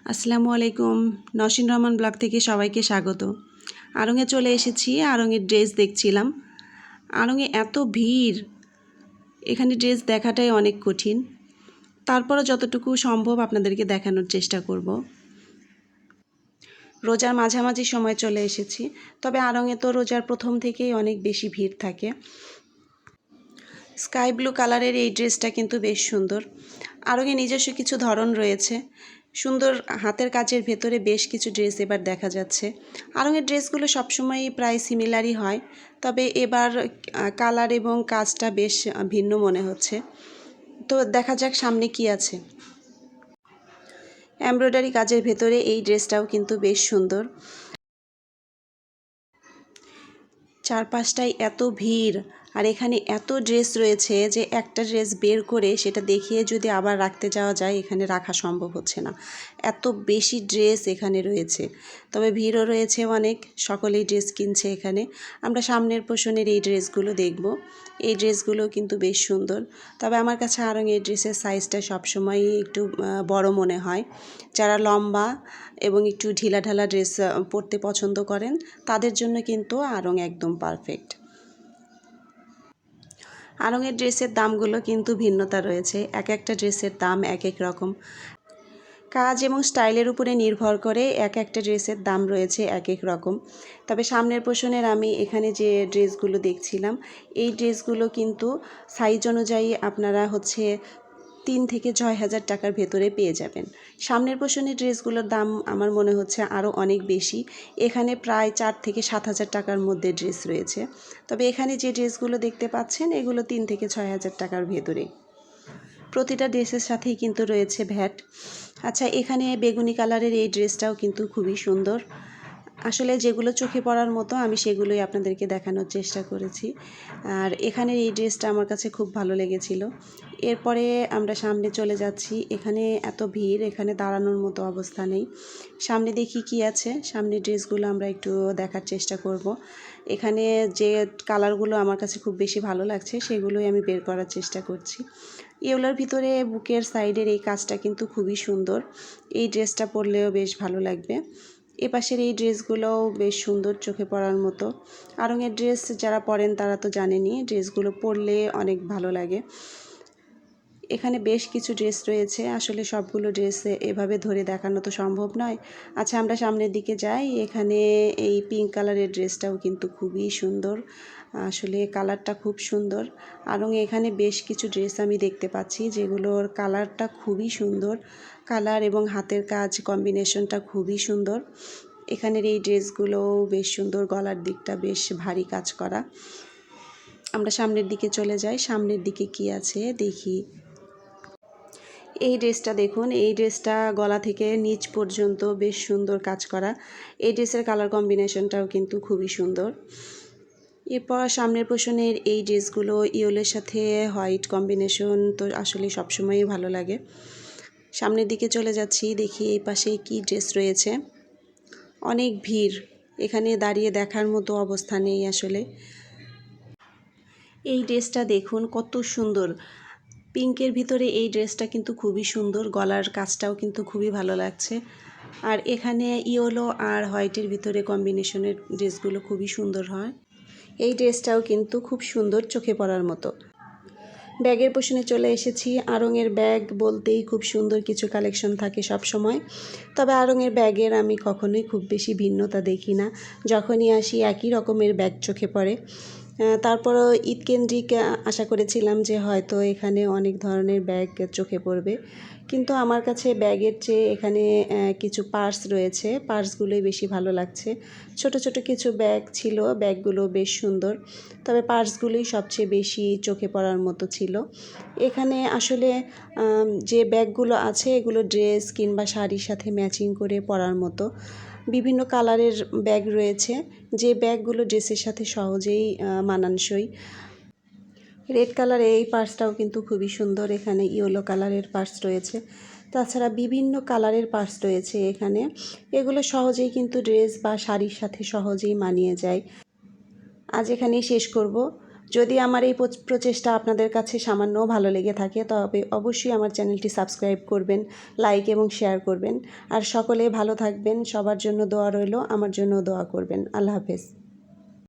আসসালামু আলাইকুম। নসীন রহমান ব্লগ থেকে সবাইকে স্বাগত। আড়ংয়ে চলে এসেছি। আড়ংয়ের ড্রেস দেখছিলাম। আড়ংয়ে এত ভিড়, এখানে ড্রেস দেখাটাই অনেক কঠিন। তারপরও যতটুকু সম্ভব আপনাদেরকে দেখানোর চেষ্টা করব। রোজার মাঝামাঝি সময় চলে এসেছি, তবে আড়ংয়ে তো রোজার প্রথম থেকেই অনেক বেশি ভিড় থাকে। স্কাই ব্লু কালারের এই ড্রেসটা কিন্তু বেশ সুন্দর। আড়ংয়ে নিজস্ব কিছু ধরন রয়েছে। সুন্দর হাতের কাজের ভেতরে বেশ কিছু ড্রেস এবার দেখা যাচ্ছে। আড়ংয়ের ড্রেসগুলো সবসময়ই প্রায় সিমিলারই হয়, তবে এবার কালার এবং কাজটা বেশ ভিন্ন মনে হচ্ছে। তো দেখা যাক সামনে কি আছে। এমব্রয়ডারি কাজের ভেতরে এই ড্রেসটাও কিন্তু বেশ সুন্দর। চারপাশটায় এত ভিড়, আর এখানে এত ড্রেস রয়েছে যে একটা ড্রেস বের করে সেটা দেখিয়ে যদি আবার রাখতে যাওয়া যায়, এখানে রাখা সম্ভব হচ্ছে না। এত বেশি ড্রেস এখানে রয়েছে, তবে ভিড়ও রয়েছে অনেক। সকলেই ড্রেস কিনছে এখানে। আমরা সামনের পোর্শনের এই ড্রেসগুলো দেখব। এই ড্রেসগুলো কিন্তু বেশ সুন্দর, তবে আমার কাছে আড়ং এই ড্রেসের সাইজটা সবসময়ই একটু বড় মনে হয়। যারা লম্বা এবং একটু ঢিলাঢালা ড্রেস পরতে পছন্দ করেন, তাদের জন্য কিন্তু আড়ং একদম পারফেক্ট। আড়ংয়ের ড্রেসের দামগুলো কিন্তু ভিন্নতা রয়েছে। এক একটা ড্রেসের দাম এক এক রকম। কাজ এবং স্টাইলের উপরে নির্ভর করে এক একটা ড্রেসের দাম রয়েছে এক এক রকম। তবে সামনের পোর্শনের আমি এখানে যে ড্রেসগুলো দেখছিলাম, এই ড্রেসগুলো কিন্তু সাইজ অনুযায়ী আপনারা 3 থেকে 6,000 টাকার ভেতরে পেয়ে যাবেন। সামনের পোর্শনের ড্রেসগুলোর দাম আমার মনে হচ্ছে আরও অনেক বেশি। এখানে প্রায় 4 থেকে 7,000 টাকার মধ্যে ড্রেস রয়েছে। তবে এখানে যে ড্রেসগুলো দেখতে পাচ্ছেন, এগুলো 3 থেকে 6,000 টাকার ভেতরে। প্রতিটা ড্রেসের সাথেই কিন্তু রয়েছে ভ্যাট। আচ্ছা, এখানে বেগুনি কালারের এই ড্রেসটাও কিন্তু খুবই সুন্দর। আসলে যেগুলো চোখে পড়ার মতো আমি সেগুলোই আপনাদেরকে দেখানোর চেষ্টা করেছি। আর এখানের এই ড্রেসটা আমার কাছে খুব ভালো লেগেছিল। এরপরে আমরা সামনে চলে যাচ্ছি। এখানে এত ভিড়, এখানে দাঁড়ানোর মতো অবস্থা নেই। সামনে দেখি কি আছে। সামনের ড্রেসগুলো আমরা একটু দেখার চেষ্টা করব। এখানে যে কালারগুলো আমার কাছে খুব বেশি ভালো লাগছে, সেগুলোই আমি বের করার চেষ্টা করছি। ইয়েলোর ভিতরে বুকের সাইডের এই কাজটা কিন্তু খুবই সুন্দর। এই ড্রেসটা পরলেও বেশ ভালো লাগবে। এপাশের এই ড্রেসগুলোও বেশ সুন্দর, চোখে পড়ার মতো। আড়ংয়ের ড্রেস যারা পরেন তারা তো জানেনই, ড্রেসগুলো পরলে অনেক ভালো লাগে। এখানে বেশ কিছু ড্রেস রয়েছে। আসলে সবগুলো ড্রেস এভাবে ধরে দেখানো তো সম্ভব নয়। আচ্ছা, আমরা সামনের দিকে যাই। এখানে এই পিঙ্ক কালারের ড্রেসটাও কিন্তু খুবই সুন্দর। আসলে কালারটা খুব সুন্দর। এবং এখানে বেশ কিছু ড্রেস আমি দেখতে পাচ্ছি যেগুলোর কালারটা খুবই সুন্দর। কালার এবং হাতের কাজ কম্বিনেশনটা খুবই সুন্দর। এখানের এই ড্রেসগুলোও বেশ সুন্দর, গলার দিকটা বেশ ভারী কাজ করা। আমরা সামনের দিকে চলে যাই। সামনের দিকে কি আছে দেখি। এই ড্রেসটা দেখুন। এই ড্রেসটা গলা থেকে নিচ পর্যন্ত বেশ সুন্দর কাজ করা। এই ড্রেসের কালার কম্বিনেশনটাও কিন্তু খুবই সুন্দর। এরপর সামনের পোর্শনের এই ড্রেসগুলো ইয়েলোর সাথে হোয়াইট কম্বিনেশন তো আসলে সবসময়ই ভালো লাগে। সামনের দিকে চলে যাচ্ছি, দেখি এই পাশে কি ড্রেস রয়েছে। অনেক ভিড়, এখানে দাঁড়িয়ে দেখার মতো অবস্থা নেই আসলে। এই ড্রেসটা দেখুন কত সুন্দর। পিঙ্কের ভিতরে এই ড্রেসটা কিন্তু খুবই সুন্দর। গলার কাজটাও কিন্তু খুবই ভালো লাগছে। আর এখানে ইয়েলো আর হোয়াইটের ভিতরে কম্বিনেশনের ড্রেসগুলো খুবই সুন্দর হয়। এই ড্রেসটাও কিন্তু খুব সুন্দর, চোখে পড়ার মতো। ব্যাগের পোর্শনে চলে এসেছি। আড়ংয়ের ব্যাগ বলতেই খুব সুন্দর কিছু কালেকশন থাকে সব সময়। তবে আড়ংয়ের ব্যাগের আমি কখনোই খুব বেশি ভিন্নতা দেখি না। যখনই আসি একই রকমের ব্যাগ চোখে পড়ে। তারপরও ঈদকেন্দ্রিক আশা করেছিলাম যে হয়তো এখানে অনেক ধরনের ব্যাগ চোখে পড়বে, কিন্তু আমার কাছে ব্যাগের চেয়ে এখানে কিছু পার্স রয়েছে। পার্সগুলোই বেশি ভালো লাগছে। ছোট ছোট কিছু ব্যাগ ছিল, ব্যাগগুলো বেশ সুন্দর, তবে পার্সগুলোই সবচেয়ে বেশি চোখে পড়ার মতো ছিল। এখানে আসলে যে ব্যাগগুলো আছে এগুলো ড্রেস কিংবা শাড়ির সাথে ম্যাচিং করে পরার মতো। বিভিন্ন কালারের ব্যাগ রয়েছে, যে ব্যাগগুলো ড্রেসের সাথে সহজেই মানানসই। রেড কালারের এই পার্সটাও কিন্তু খুবই সুন্দর। এখানে ইয়েলো কালারের পার্স রয়েছে। তাছাড়া বিভিন্ন কালারের পার্স রয়েছে এখানে। এগুলো সহজেই কিন্তু ড্রেস বা শাড়ির সাথে সহজেই মানিয়ে যায়। আজ এখানেই শেষ করব। যদি আমার এই প্রচেষ্টা আপনাদের কাছে সামান্যও ভালো লেগে থাকে তবে অবশ্যই আমার চ্যানেলটি সাবস্ক্রাইব করবেন, লাইক এবং শেয়ার করবেন। আর সকলে ভালো থাকবেন, সবার জন্য দোয়া রইল, আমার জন্য দোয়া করবেন। আল্লাহ হাফেজ।